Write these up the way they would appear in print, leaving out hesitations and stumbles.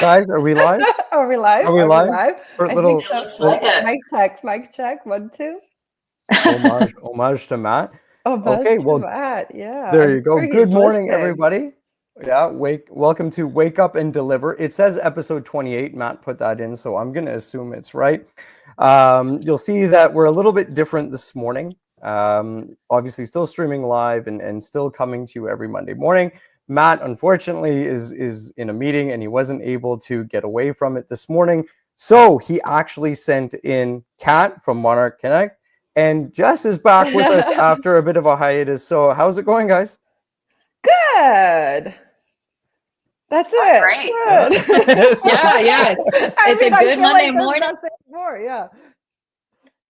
Guys, are we live? Are we live? Are we Are we live? live? For a I think little, It so. looks like it. Mic check, 1, 2. homage to Matt. Oh, Okay, buzz to well, Matt. Yeah, there I'm you go. sure Good he's morning, listening. everybody. Yeah, welcome to Wake Up and Deliver. It says episode 28. Matt put that in, so I'm going to assume it's right. You'll see that we're a little bit different this morning. Obviously, still streaming live and still coming to you every Monday morning. Matt, unfortunately, is in a meeting and he wasn't able to get away from it this morning. So he actually sent in Kat from Monarch Connect. And Jess is back with us after a bit of a hiatus. So how's it going, guys? Good. That's it. Great. Good. Yeah. It's a good Monday morning. Nothing more. Yeah.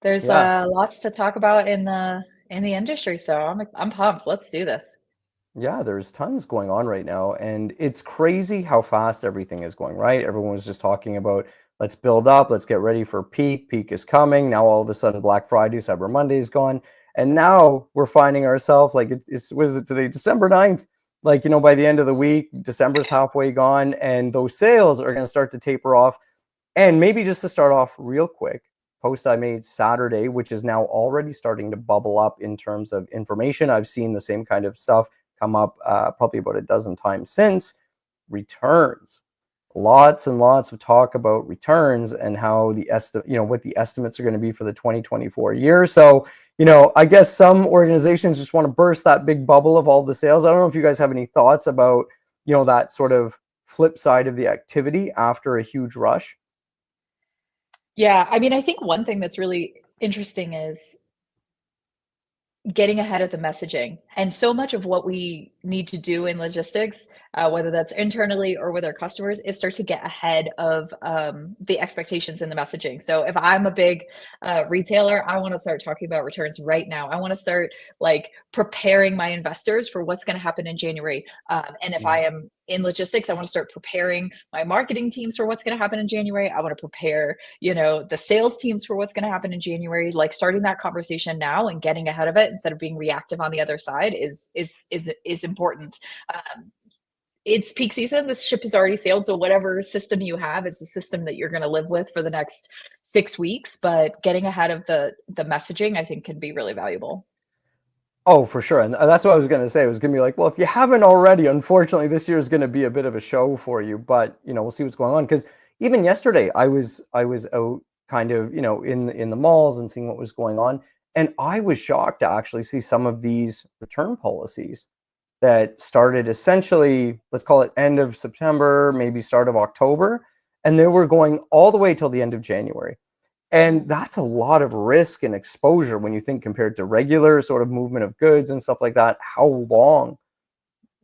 There's lots to talk about in the industry, so I'm pumped. Let's do this. Yeah, there's tons going on right now, and it's crazy how fast everything is going, right? Everyone was just talking about let's build up, let's get ready for peak. Peak is coming. Now all of a sudden Black Friday, Cyber Monday is gone. And now we're finding ourselves like it's what is it today? December 9th. Like, by the end of the week, December's halfway gone, and those sales are going to start to taper off. And maybe just to start off real quick, post I made Saturday, which is now already starting to bubble up in terms of information. I've seen the same kind of stuff come up probably about a dozen times since. Returns. Lots and lots of talk about returns and how what the estimates are going to be for the 2024 year. So, I guess some organizations just want to burst that big bubble of all the sales. I don't know if you guys have any thoughts about, that sort of flip side of the activity after a huge rush. Yeah, I mean, I think one thing that's really interesting is getting ahead of the messaging. And so much of what we need to do in logistics, whether that's internally or with our customers, is start to get ahead of the expectations in the messaging. So if I'm a big retailer, I want to start talking about returns right now. I want to start preparing my investors for what's going to happen in January. And if I am in logistics, I want to start preparing my marketing teams for what's going to happen in January. I want to prepare, the sales teams for what's going to happen in January. Like starting that conversation now and getting ahead of it instead of being reactive on the other side is important. It's peak season. The ship has already sailed. So whatever system you have is the system that you're going to live with for the next 6 weeks. But getting ahead of the messaging, I think, can be really valuable. Oh, for sure. And that's what I was going to say. It was going to be like, well, if you haven't already, unfortunately, this year is going to be a bit of a show for you. But, we'll see what's going on. Because even yesterday, I was out kind of, in the malls and seeing what was going on. And I was shocked to actually see some of these return policies that started essentially, let's call it end of September, maybe start of October. And they were going all the way till the end of January. And that's a lot of risk and exposure when you think compared to regular sort of movement of goods and stuff like that, how long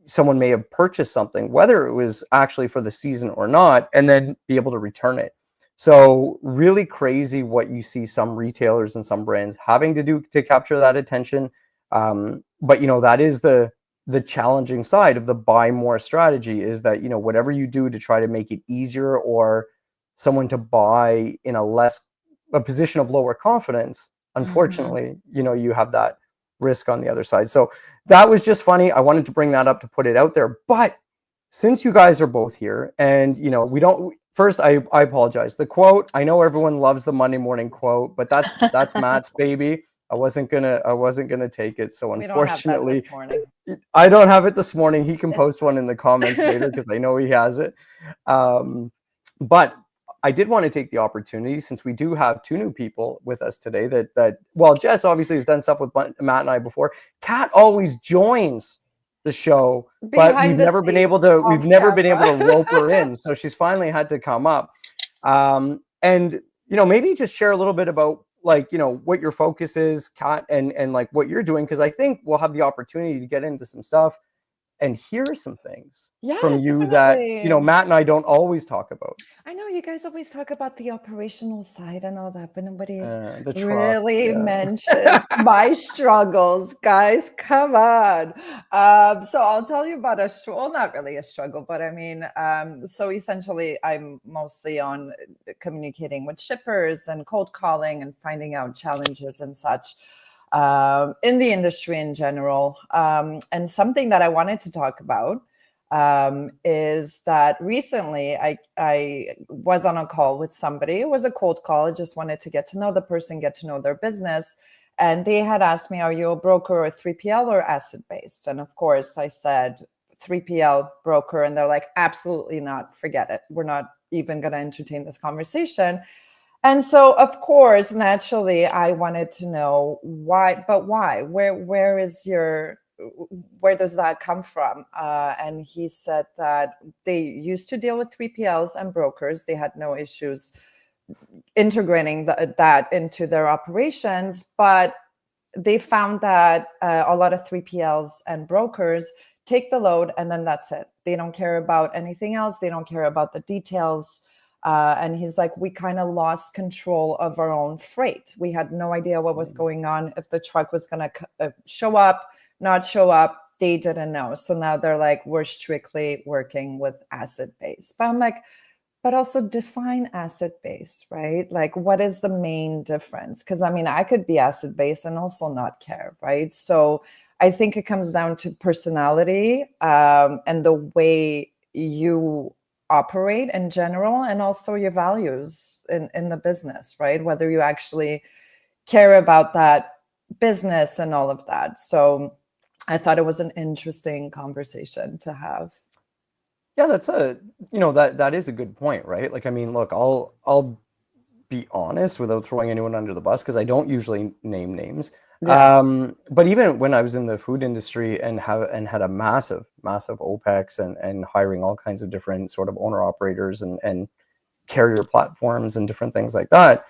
someone may have purchased something, whether it was actually for the season or not, and then be able to return it. So really crazy what you see some retailers and some brands having to do to capture that attention. But, that is the challenging side of the buy more strategy is that, whatever you do to try to make it easier or someone to buy in a position of lower confidence, unfortunately, you have that risk on the other side. So that was just funny. I wanted to bring that up to put it out there. But since you guys are both here and, first, I apologize. The quote, I know everyone loves the Monday morning quote, but that's Matt's baby. I wasn't gonna take it. So unfortunately, I don't have it this morning. He can post one in the comments later because I know he has it. But I did want to take the opportunity, since we do have two new people with us today that well, Jess obviously has done stuff with Matt and I before. Kat always joins the show, but we've never been able to rope her in. So she's finally had to come up. And maybe just share a little bit about what your focus is, Kat, and like what you're doing, because I think we'll have the opportunity to get into some stuff and hear some things from you that Matt and I don't always talk about. I know you guys always talk about the operational side and all that, but nobody really mentioned my struggles, guys. Come on. So I'll tell you about not really a struggle, but I mean, so essentially I'm mostly on communicating with shippers and cold calling and finding out challenges and such. In the industry in general. And something that I wanted to talk about is that recently I was on a call with somebody. It was a cold call. I just wanted to get to know the person, get to know their business. And they had asked me, are you a broker or 3PL or asset-based? And of course I said 3PL broker. And they're like, absolutely not. Forget it. We're not even going to entertain this conversation. And so, of course, naturally, I wanted to know why, but why? Where does that come from? And he said that they used to deal with 3PLs and brokers. They had no issues integrating that into their operations, but they found that a lot of 3PLs and brokers take the load and then that's it. They don't care about anything else. They don't care about the details. And he's like, we kind of lost control of our own freight. We had no idea what was going on, if the truck was going to show up, not show up. They didn't know. So now they're like, we're strictly working with asset-based. But I'm like, but also define asset-based, right? Like, what is the main difference? Because I mean, I could be asset-based and also not care, right? So I think it comes down to personality and the way you operate in general, and also your values in the business, right? Whether you actually care about that business and all of that. So I thought it was an interesting conversation to have. Yeah, that is a good point, right? Like, I mean, look, I'll be honest without throwing anyone under the bus because I don't usually name names. Yeah. But even when I was in the food industry and had a massive OPEX and hiring all kinds of different sort of owner operators and carrier platforms and different things like that,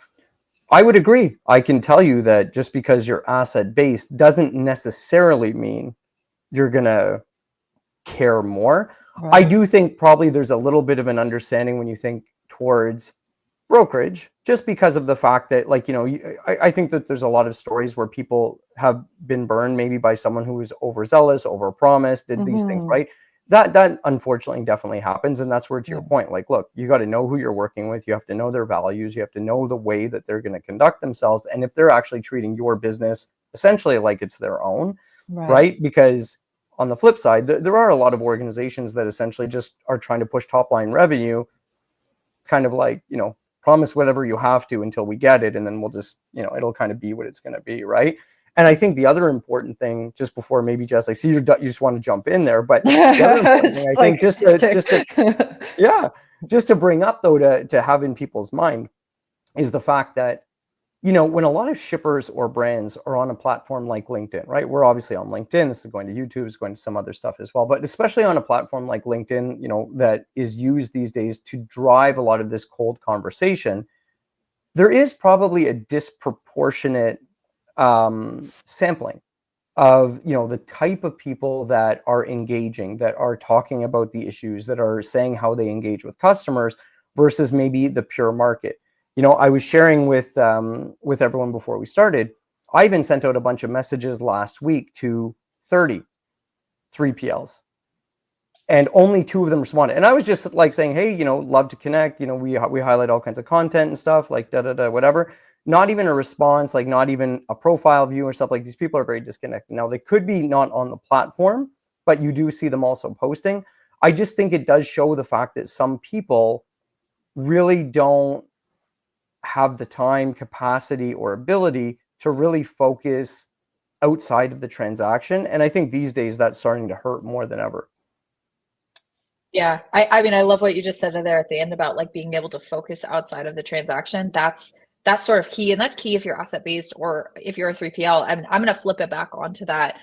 I would agree. I can tell you that just because you're asset based doesn't necessarily mean you're gonna care more. I Right. do think probably there's a little bit of an understanding when you think towards brokerage, just because of the fact that, like, I think that there's a lot of stories where people have been burned maybe by someone who was overzealous, overpromised, did these things, Mhm. right? That unfortunately definitely happens. And that's where, to your Yeah. point, like, look, you got to know who you're working with. You have to know their values. You have to know the way that they're going to conduct themselves. And if they're actually treating your business essentially like it's their own, Right. right? Because on the flip side, there are a lot of organizations that essentially just are trying to push top line revenue, kind of like, promise whatever you have to until we get it. And then we'll just, it'll kind of be what it's going to be. Right. And I think the other important thing, just before maybe Jess, I see you just want to jump in there, but the other important thing, I Just think, like yeah, just to bring up though, to have in people's mind is the fact that, when a lot of shippers or brands are on a platform like LinkedIn, right? We're obviously on LinkedIn. This is going to YouTube, it's going to some other stuff as well. But especially on a platform like LinkedIn, that is used these days to drive a lot of this cold conversation, there is probably a disproportionate sampling of, the type of people that are engaging, that are talking about the issues, that are saying how they engage with customers versus maybe the pure market. I was sharing with everyone before we started. I even sent out a bunch of messages last week to 30 3PLs, and only 2 of them responded. And I was just like saying, hey, love to connect. We highlight all kinds of content and stuff, like da da da, whatever. Not even a response, like not even a profile view or stuff. Like, these people are very disconnected. Now, they could be not on the platform, but you do see them also posting. I just think it does show the fact that some people really don't have the time, capacity, or ability to really focus outside of the transaction. And I think these days that's starting to hurt more than ever. Yeah, I mean, I love what you just said there at the end about like being able to focus outside of the transaction. That's sort of key, and that's key if you're asset based or if you're a 3PL. I'm going to flip it back onto that,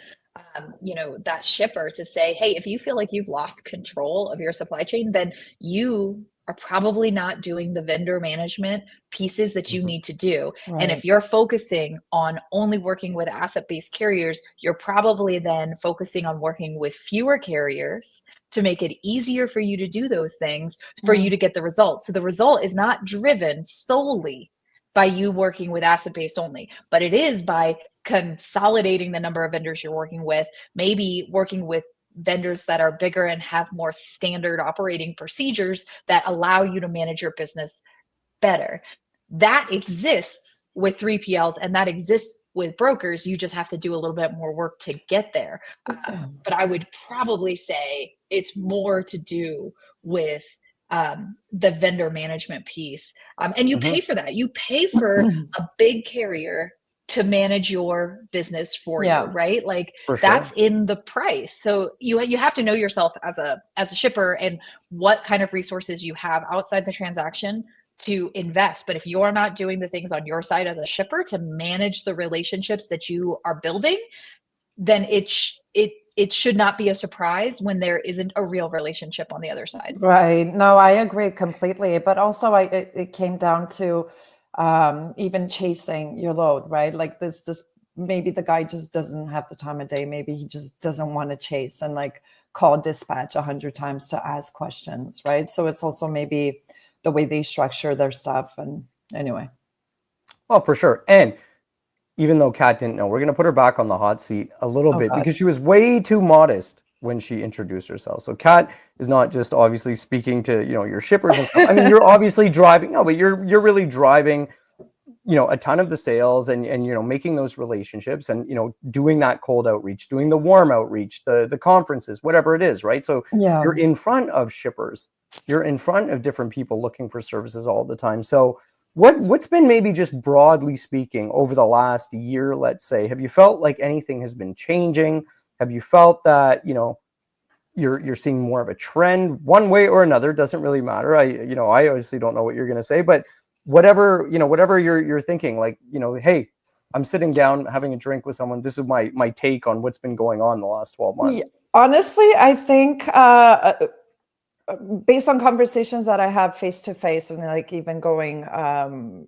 that shipper to say, hey, if you feel like you've lost control of your supply chain, then you are probably not doing the vendor management pieces that you Mhm. need to do. And Right. if you're focusing on only working with asset based carriers, you're probably then focusing on working with fewer carriers to make it easier for you to do those things, for you Mm. to get the result. So the result is not driven solely by you working with asset based only, but it is by consolidating the number of vendors you're working with, maybe working with vendors that are bigger and have more standard operating procedures that allow you to manage your business better. That exists with 3PLs, and that exists with brokers. You just have to do a little bit more work to get there. But I would probably say it's more to do with the vendor management piece. And you pay for that. You pay for a big carrier to manage your business for you, right? Like For that's sure. in the price. So you have to know yourself as a shipper and what kind of resources you have outside the transaction to invest. But if you're not doing the things on your side as a shipper to manage the relationships that you are building, then it should not be a surprise when there isn't a real relationship on the other side. Right. No, I agree completely. But also, it came down to even chasing your load, right? Like this maybe the guy just doesn't have the time of day. Maybe he just doesn't want to chase and like call dispatch 100 times to ask questions, right? So it's also maybe the way they structure their stuff. And anyway. Well, for sure. And even though Kat didn't know, we're going to put her back on the hot seat a little bit God. because she was way too modest when she introduced herself. So Kat is not just obviously speaking to, your shippers and stuff. I mean, you're obviously driving, no, but you're really driving, a ton of the sales and making those relationships and, doing that cold outreach, doing the warm outreach, the conferences, whatever it is, right? So you're in front of shippers, you're in front of different people looking for services all the time. So what's been maybe just broadly speaking over the last year, let's say, have you felt like anything has been changing? Have you felt that, you're seeing more of a trend one way or another? Doesn't really matter. I obviously don't know what you're going to say, but whatever you're thinking, like, hey, I'm sitting down having a drink with someone. This is my take on what's been going on the last 12 months. Yeah, honestly, I think based on conversations that I have face to face and like even going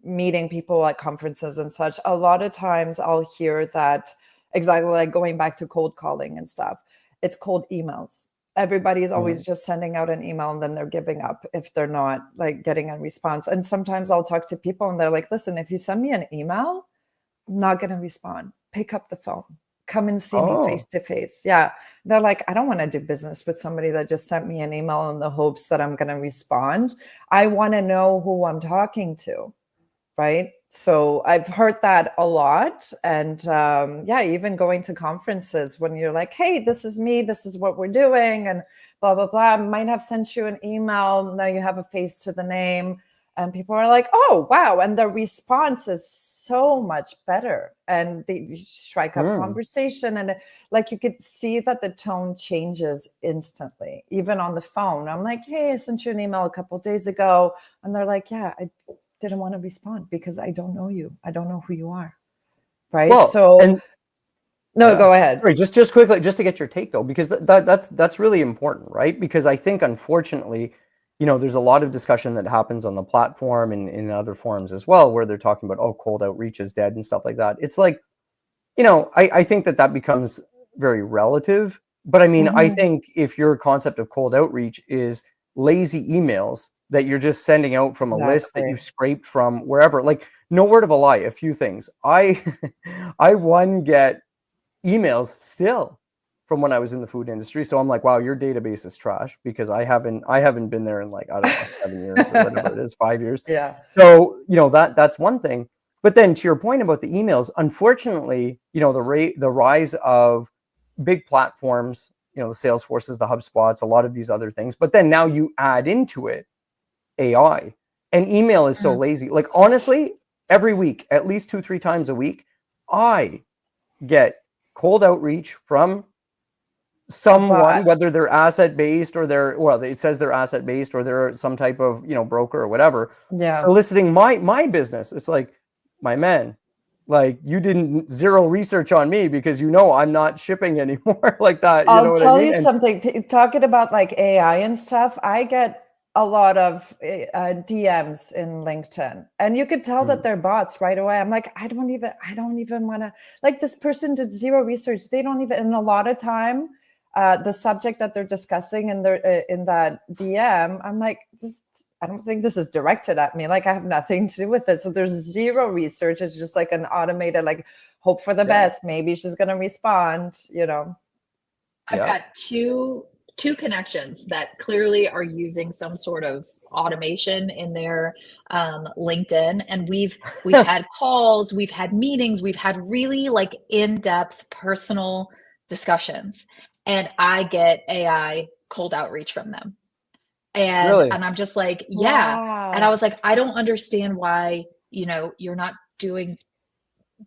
meeting people at conferences and such, a lot of times I'll hear that exactly like going back to cold calling and stuff. It's cold emails. Everybody is always just sending out an email and then they're giving up if they're not like getting a response. And sometimes I'll talk to people and they're like, listen, if you send me an email, I'm not going to respond. Pick up the phone. Come and see me face to face. Yeah. They're like, I don't want to do business with somebody that just sent me an email in the hopes that I'm going to respond. I want to know who I'm talking to. Right. So I've heard that a lot. And even going to conferences when you're like, hey, this is me, this is what we're doing, and blah, blah, blah. I might have sent you an email. Now you have a face to the name. And people are like, oh, wow. And the response is so much better. And they strike up conversation. And like you could see that the tone changes instantly, even on the phone. I'm like, hey, I sent you an email a couple of days ago. And they're like, yeah, I didn't want to respond because I don't know you. I don't know who you are. Right. Well, so go ahead. Sorry, just quickly, just to get your take though, because that's really important, right? Because I think unfortunately, there's a lot of discussion that happens on the platform and in other forums as well, where they're talking about, oh, cold outreach is dead and stuff like that. It's like, I think that becomes very relative. But I mean, I think if your concept of cold outreach is lazy emails that you're just sending out from a list that you've scraped from wherever, like, no word of a lie, a few things. I get emails still from when I was in the food industry. So I'm like, wow, your database is trash because I haven't been there in like, I don't know, 7 years or whatever it is, 5 years. Yeah. So, that's one thing. But then to your point about the emails, unfortunately, the rise of big platforms, the Salesforces, the HubSpots, a lot of these other things. But then now you add into it AI, and email is so lazy. Like, honestly, every week, at least 2-3 times a week, I get cold outreach from someone, whether they're asset based or it says they're asset based or they're some type of broker or whatever, soliciting my business. It's like, my man, like, you didn't zero research on me because I'm not shipping anymore like that. I'll tell you something. Talking about like AI and stuff, I get a lot of DMs in LinkedIn, and you could tell that they're bots right away. I'm like, I don't even want to, like, this person did zero research. They don't even, and a lot of time, the subject that they're discussing in that DM, I'm like, I don't think this is directed at me. Like, I have nothing to do with it. So there's zero research. It's just like an automated, like, hope for the best. Maybe she's going to respond, I've got two two connections that clearly are using some sort of automation in their LinkedIn, and we've had calls, we've had meetings, we've had really like in-depth personal discussions, and I get AI cold outreach from them. And Really? I'm just like, yeah. And I Wow. was like, I don't understand why, you're not doing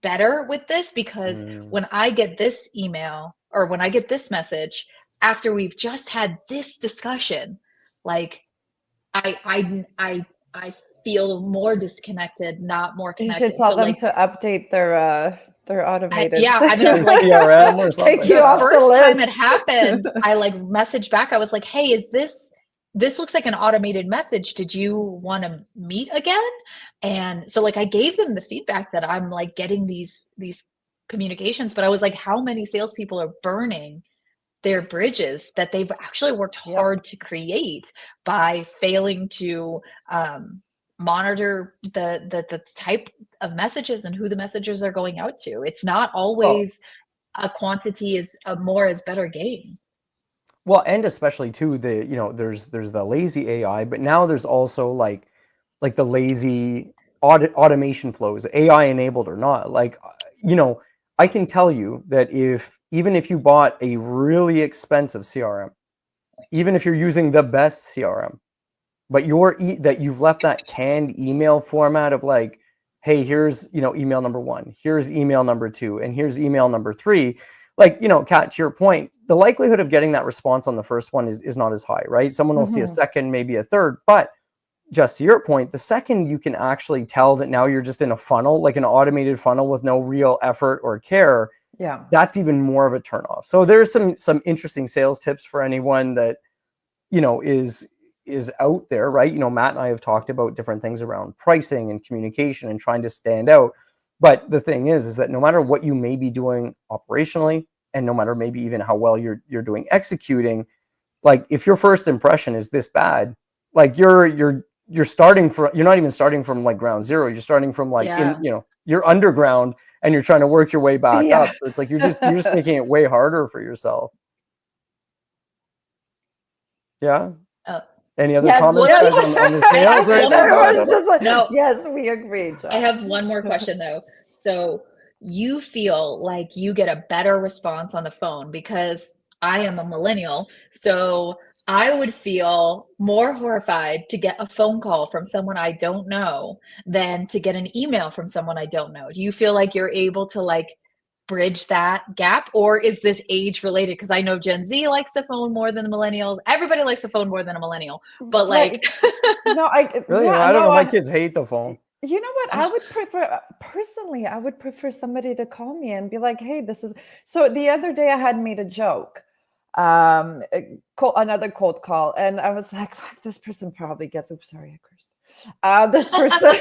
better with this, because Mm. when I get this email or when I get this message after we've just had this discussion, like I feel more disconnected, not more You should connected. tell So them like to update their automated yeah, I mean, Say like CRM or take something. you the off the first time it list. happened, I like messaged back. I was like, hey, is this looks like an automated message. Did you want to meet again? And so like I gave them the feedback that I'm like getting these communications, but I was like, how many salespeople are burning their bridges that they've actually worked Yep. hard to create by failing to monitor the type of messages and who the messages are going out to. It's not Well, always a quantity is a more is better game. well, and especially too, there's the lazy AI, but now there's also like the lazy automation flows, AI enabled or not. Like, I can tell you that even if you bought a really expensive CRM, even if you're using the best CRM, but that you've left that canned email format of like, hey, here's email number 1, here's email number 2, and here's email number 3. Like, Kat, to your point, the likelihood of getting that response on the first one is not as high, right? Someone will see a second, maybe a third, but just to your point, the second you can actually tell that now you're just in a funnel, like an automated funnel with no real effort or care, Yeah. that's even more of a turnoff. So there's some interesting sales tips for anyone that is out there, right? Matt and I have talked about different things around pricing and communication and trying to stand out. But the thing is that no matter what you may be doing operationally, and no matter maybe even how well you're doing executing, like if your first impression is this bad, like you're starting from, you're not even starting from like ground zero. You're starting from like Yeah. you're underground and you're trying to work your way back Yeah. up. So it's like you're just making it way harder for yourself. Yeah. Uh, Any other Yes, comments, yes. guys, on the I have sales or one anything? more Everyone's question. just like, No, yes, we agree, John. I have one more question though. So you feel like you get a better response on the phone, because I am a millennial. So I would feel more horrified to get a phone call from someone I don't know than to get an email from someone I don't know. Do you feel like you're able to like bridge that gap, or is this age related? Because I know Gen Z likes the phone more than the millennials. Everybody likes the phone more than a millennial, but like No, Really? yeah, I don't know. no, My kids hate the phone. you know what? I would prefer, personally, I would prefer somebody to call me and be like, hey, this is. So the other day I had made a joke, another cold call. And I was like, fuck, this person probably gets, oops, sorry, I cursed. This person,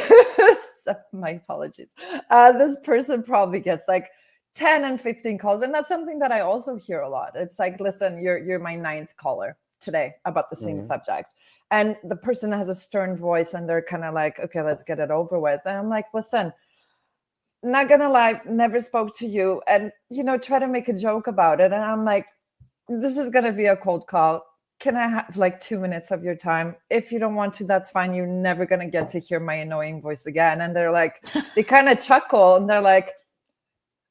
my apologies. This person probably gets like 10 and 15 calls. And that's something that I also hear a lot. It's like, listen, you're my 9th caller today about the same subject. And the person has a stern voice and they're kind of like, okay, let's get it over with. And I'm like, listen, not gonna lie, never spoke to you. And, try to make a joke about it. And I'm like, this is gonna be a cold call. Can I have like 2 minutes of your time? If you don't want to, that's fine. You're never gonna get to hear my annoying voice again. And they're like, they kind of chuckle and they're like,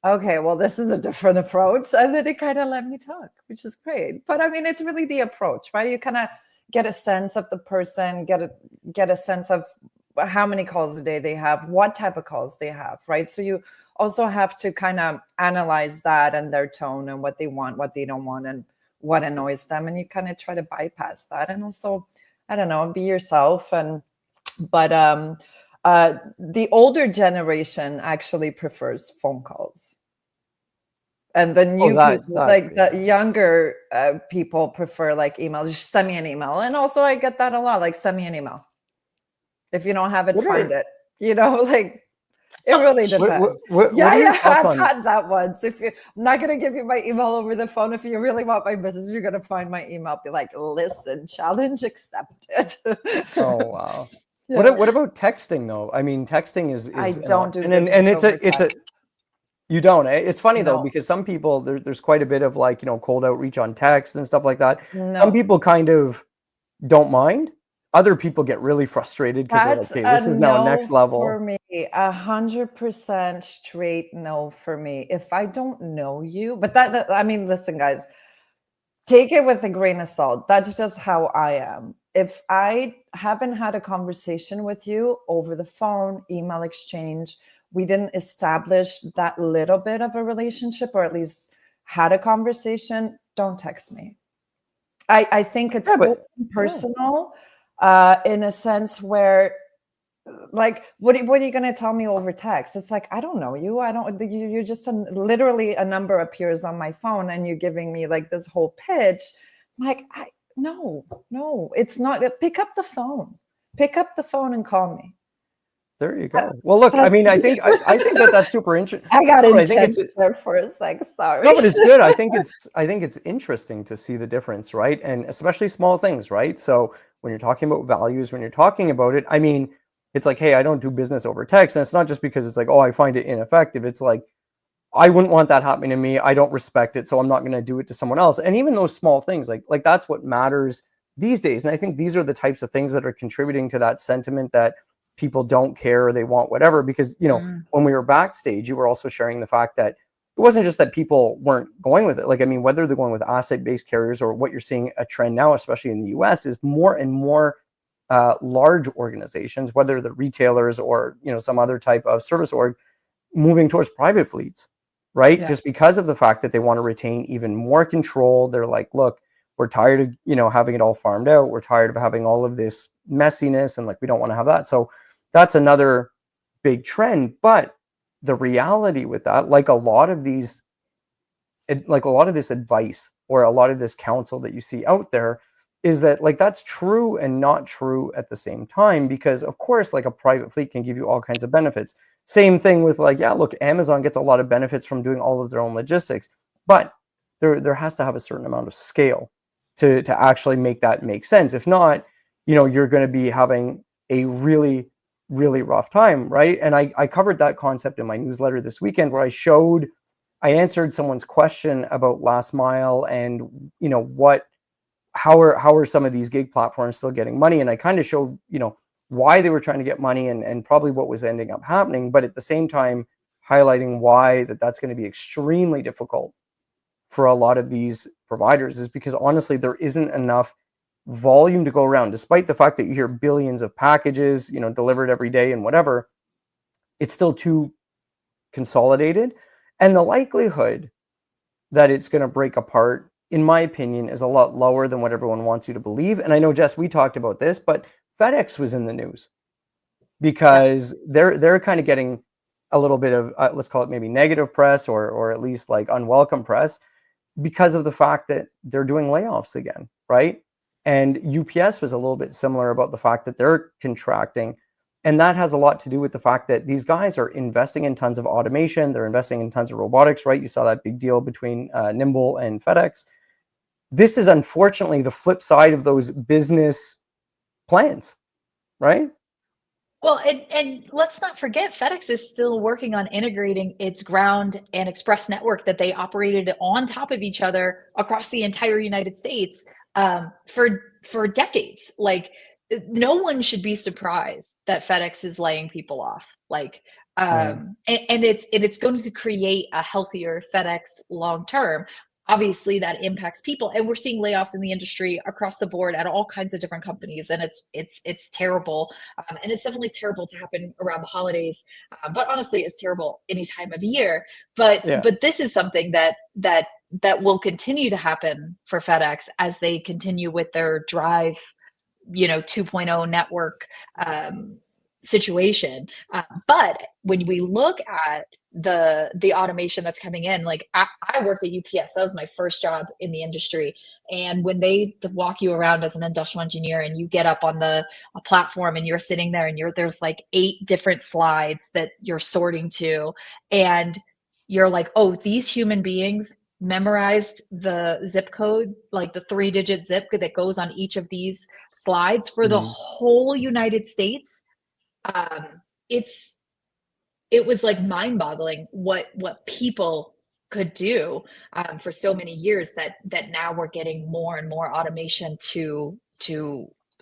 okay, well, this is a different approach. And then they kind of let me talk, which is great. But I mean, it's really the approach, right? You kind of get a sense of the person, get a sense of how many calls a day they have, what type of calls they have, right? So you also have to kind of analyze that and their tone and what they want, what they don't want, and what annoys them. And you kind of try to bypass that. And also, I don't know, be yourself. But the older generation actually prefers phone calls. And the new people, like the younger people, prefer like email. Just send me an email. And also I get that a lot, like send me an email. If you don't have it, find it. Like it really depends. I've had that once. I'm not going to give you my email over the phone. If you really want my business, you're going to find my email. Be like, listen, challenge accepted. Oh, wow. Yeah. What about texting though? I mean, texting is I don't do and it's a You don't. Eh? It's funny though, No, because some people there's quite a bit of like, cold outreach on text and stuff like that. Some no. people kind of don't mind. Other people get really frustrated because they're like, That's "Hey, a this is now next no for level." me. 100% straight no for me. If I don't know you, but I mean, listen, guys, take it with a grain of salt. That's just how I am. If I haven't had a conversation with you over the phone, email exchange, we didn't establish that little bit of a relationship, or at least had a conversation, don't text me. I think it's Yeah, so but yeah. personal, in a sense where, like, what are you going to tell me over text? It's like, I don't know you. I don't, you're just literally a number appears on my phone and you're giving me like this whole pitch. I'm like, no, it's not. Pick up the phone and call me. There you go. Well, look, I mean, I think that that's super interesting. I got I think it's intense there for a sec. Sorry. no, but it's good. I think it's interesting to see the difference, right? And especially small things, right? So when you're talking about values, when you're talking about it, I mean, it's like, hey, I don't do business over text, and it's not just because it's like, oh, I find it ineffective. It's like I wouldn't want that happening to me. I don't respect it, so I'm not going to do it to someone else. And even those small things, like that's what matters these days. And I think these are the types of things that are contributing to that sentiment that people don't care or they want whatever. Because Mm. when we were backstage, you were also sharing the fact that it wasn't just that people weren't going with it. Like, I mean, whether they're going with asset-based carriers or what you're seeing a trend now, especially in the US, is more and more large organizations, whether they're retailers or some other type of service org, moving towards private fleets, right? Yeah. Just because of the fact that they want to retain even more control. They're like, look, we're tired of, having it all farmed out. We're tired of having all of this messiness and like we don't want to have that. So that's another big trend. But the reality with that, like a lot of this advice or a lot of this counsel that you see out there is that like that's true and not true at the same time, because of course like a private fleet can give you all kinds of benefits. Same thing with like, yeah, look, Amazon gets a lot of benefits from doing all of their own logistics, but there has to have a certain amount of scale to actually make that make sense. If not, you're going to be having a really really rough time, right? And I covered that concept in my newsletter this weekend, where I answered someone's question about last mile and how are some of these gig platforms still getting money, and I kind of showed why they were trying to get money and probably what was ending up happening, but at the same time highlighting why that's going to be extremely difficult for a lot of these providers, is because honestly there isn't enough volume to go around. Despite the fact that you hear billions of packages delivered every day and whatever, it's still too consolidated, and the likelihood that it's going to break apart, in my opinion, is a lot lower than what everyone wants you to believe. And I know, Jess, we talked about this, but FedEx was in the news Yeah. because they're kind of getting a little bit of let's call it maybe negative press, or at least like unwelcome press, because of the fact that they're doing layoffs again, right? And UPS was a little bit similar about the fact that they're contracting. And that has a lot to do with the fact that these guys are investing in tons of automation. They're investing in tons of robotics, right? You saw that big deal between Nimble and FedEx. This is unfortunately the flip side of those business plans, right? Well, and let's not forget, FedEx is still working on integrating its ground and express network that they operated on top of each other across the entire United States, for decades. Like, no one should be surprised that FedEx is laying people off. Like, Mm. and it's going to create a healthier FedEx long term. Obviously, that impacts people, and we're seeing layoffs in the industry across the board at all kinds of different companies, and it's terrible. And it's definitely terrible to happen around the holidays. But honestly, it's terrible any time of year. Yeah. But this is something that will continue to happen for FedEx as they continue with their Drive, 2.0 network situation. But when we look at the automation that's coming in, like I worked at UPS. That was my first job in the industry. And when they walk you around as an industrial engineer and you get up on a platform and you're sitting there and there's like 8 different slides that you're sorting to, and you're like, oh, these human beings memorized the zip code, like the 3-digit zip that goes on each of these slides for the Mhm. whole United States. um, it's it was like mind-boggling what people could do for so many years, that now we're getting more and more automation to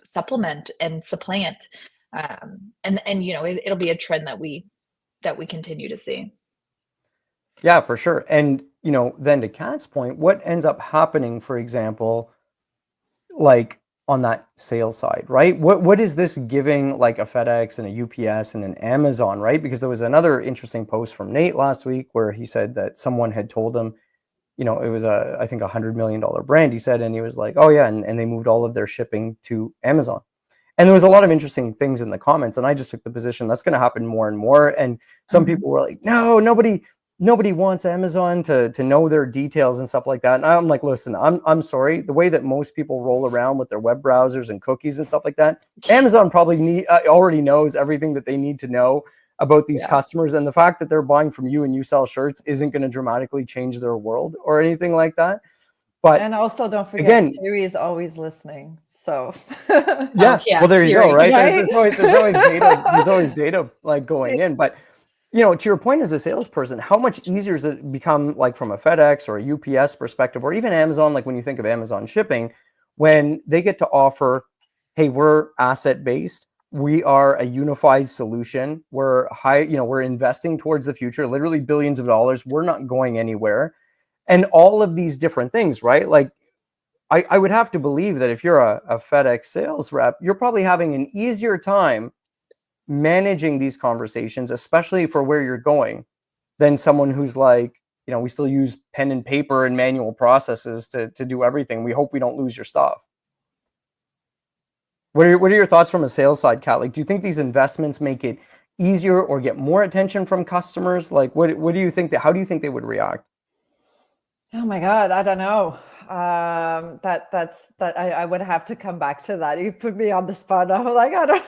supplement and supplant. And it'll be a trend that we continue to see. Yeah, for sure. And, then to Kat's point, what ends up happening, for example, like on that sales side, right? What is this giving like a FedEx and a UPS and an Amazon, right? Because there was another interesting post from Nate last week where he said that someone had told him, it was I think $100 million brand, he said, and he was like, oh yeah, and they moved all of their shipping to Amazon. And there was a lot of interesting things in the comments, and I just took the position that's going to happen more and more. And some people were like, no, nobody wants Amazon to know their details and stuff like that. And I'm like, listen, I'm sorry. The way that most people roll around with their web browsers and cookies and stuff like that, Amazon probably already knows everything that they need to know about these customers. And the fact that they're buying from you and you sell shirts isn't going to dramatically change their world or anything like that. But and also don't forget, again, Siri is always listening. So yeah, well, there you go, right? There's always data like going in. But to your point as a salesperson, how much easier does it become, like from a FedEx or a UPS perspective, or even Amazon, like when you think of Amazon shipping, when they get to offer, hey, we're asset based, we are a unified solution, we're we're investing towards the future, literally billions of dollars, we're not going anywhere, and all of these different things, right? Like I would have to believe that if you're a FedEx sales rep, you're probably having an easier time managing these conversations, especially for where you're going, than someone who's like, we still use pen and paper and manual processes to do everything. We hope we don't lose your stuff. What are your thoughts from a sales side, Kat? Like, do you think these investments make it easier or get more attention from customers? Like, what do you think how do you think they would react? Oh my God, I don't know. I would have to come back to that. You put me on the spot. I'm like, I don't.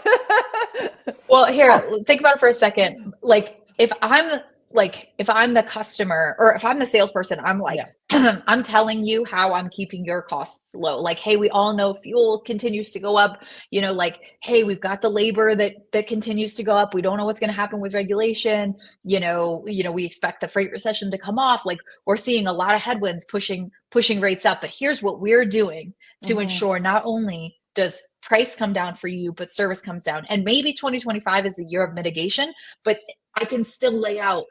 Well, here, think about it for a second. Like, if I'm the customer, or if I'm the salesperson, I'm like, I'm telling you how I'm keeping your costs low. Like, hey, we all know fuel continues to go up. Like, hey, we've got the labor that continues to go up. We don't know what's going to happen with regulation. We expect the freight recession to come off. Like, we're seeing a lot of headwinds pushing rates up. But here's what we're doing to ensure not only does price come down for you, but service comes down. And maybe 2025 is a year of mitigation, but I can still lay out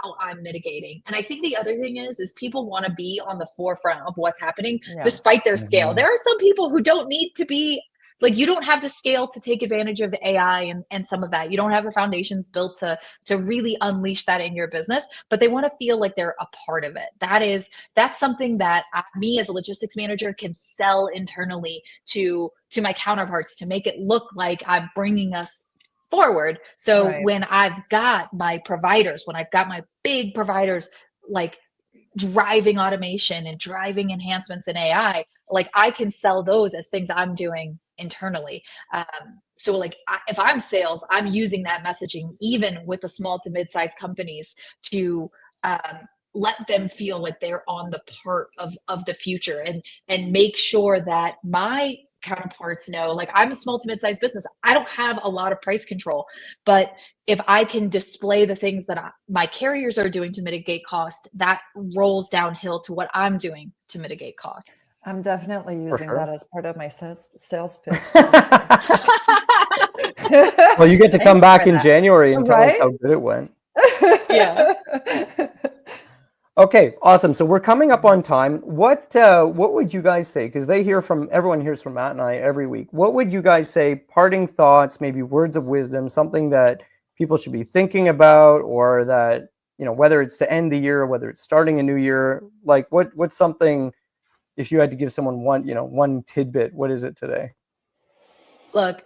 how I'm mitigating. And I think the other thing is people want to be on the forefront of what's happening despite their scale. There are some people who don't need to be, like, you don't have the scale to take advantage of AI and some of that. You don't have the foundations built to really unleash that in your business, but they want to feel like they're a part of it. That's something that me as a logistics manager can sell internally to my counterparts to make it look like I'm bringing us forward. So when I've got my providers, when I've got my big providers, like driving automation and driving enhancements in AI, like I can sell those as things I'm doing internally. So like if I'm sales, I'm using that messaging even with the small to mid-sized companies to let them feel like they're on the part of the future, and make sure that my counterparts know, like, I'm a small to mid-sized business. I don't have a lot of price control, but if I can display the things that my carriers are doing to mitigate cost, that rolls downhill to what I'm doing to mitigate cost. I'm definitely using that as part of my sales pitch. Well, you get to come back in January and tell us how good it went. Yeah. Okay, awesome. So we're coming up on time. What would you guys say? Because everyone hears from Matt and I every week. What would you guys say? Parting thoughts, maybe words of wisdom, something that people should be thinking about, or that, whether it's to end the year, whether it's starting a new year, like what's something, if you had to give someone one tidbit, what is it today? Look,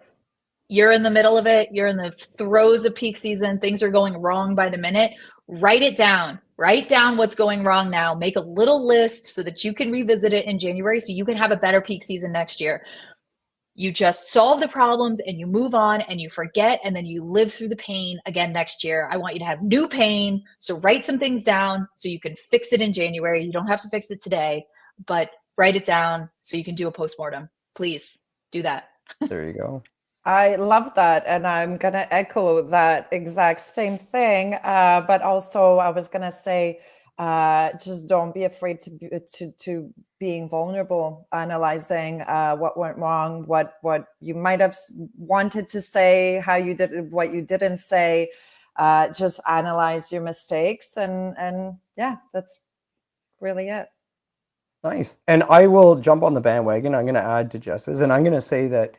you're in the middle of it. You're in the throes of peak season. Things are going wrong by the minute. Write it down. Write down what's going wrong now. Make a little list so that you can revisit it in January so you can have a better peak season next year. You just solve the problems and you move on and you forget, and then you live through the pain again next year. I want you to have new pain. So write some things down so you can fix it in January. You don't have to fix it today, but write it down so you can do a postmortem. Please do that. There you go. I love that, and I'm gonna echo that exact same thing. But also, I was gonna say, just don't be afraid to being vulnerable, analyzing what went wrong, what you might have wanted to say, how you did what you didn't say. Just analyze your mistakes, and yeah, that's really it. Nice. And I will jump on the bandwagon. I'm going to add to Jess's, and I'm going to say that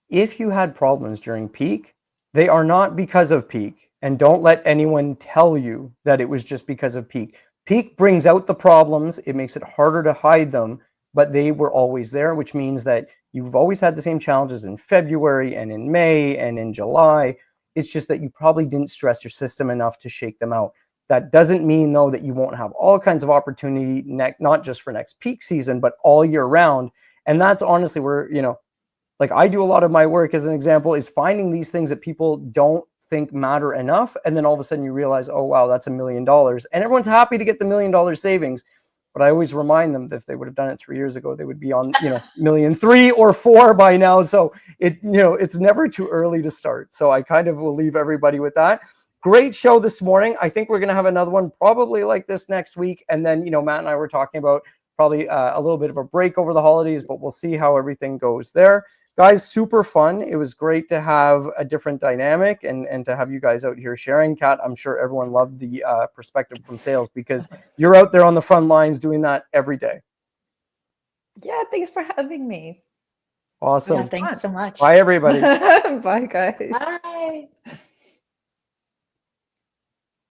if you had problems during peak, they are not because of peak. And don't let anyone tell you that it was just because of peak. Peak brings out the problems, it makes it harder to hide them, but they were always there, which means that you've always had the same challenges in February and in May and in July. It's just that you probably didn't stress your system enough to shake them out. That doesn't mean, though, that you won't have all kinds of opportunity, not just for next peak season, but all year round. And that's honestly where, like I do a lot of my work, as an example, is finding these things that people don't think matter enough. And then all of a sudden you realize, oh, wow, that's $1 million. And everyone's happy to get the $1 million savings. But I always remind them that if they would have done it 3 years ago, they would be on, $1,000,003 or 4 by now. So it's never too early to start. So I kind of will leave everybody with that. Great show this morning. I think we're going to have another one probably like this next week. And then, Matt and I were talking about probably a little bit of a break over the holidays, but we'll see how everything goes there. Guys, super fun. It was great to have a different dynamic and to have you guys out here sharing. Kat, I'm sure everyone loved the perspective from sales because you're out there on the front lines doing that every day. Yeah, thanks for having me. Awesome. Yeah, thanks so much. Bye, everybody. Bye, guys. Bye.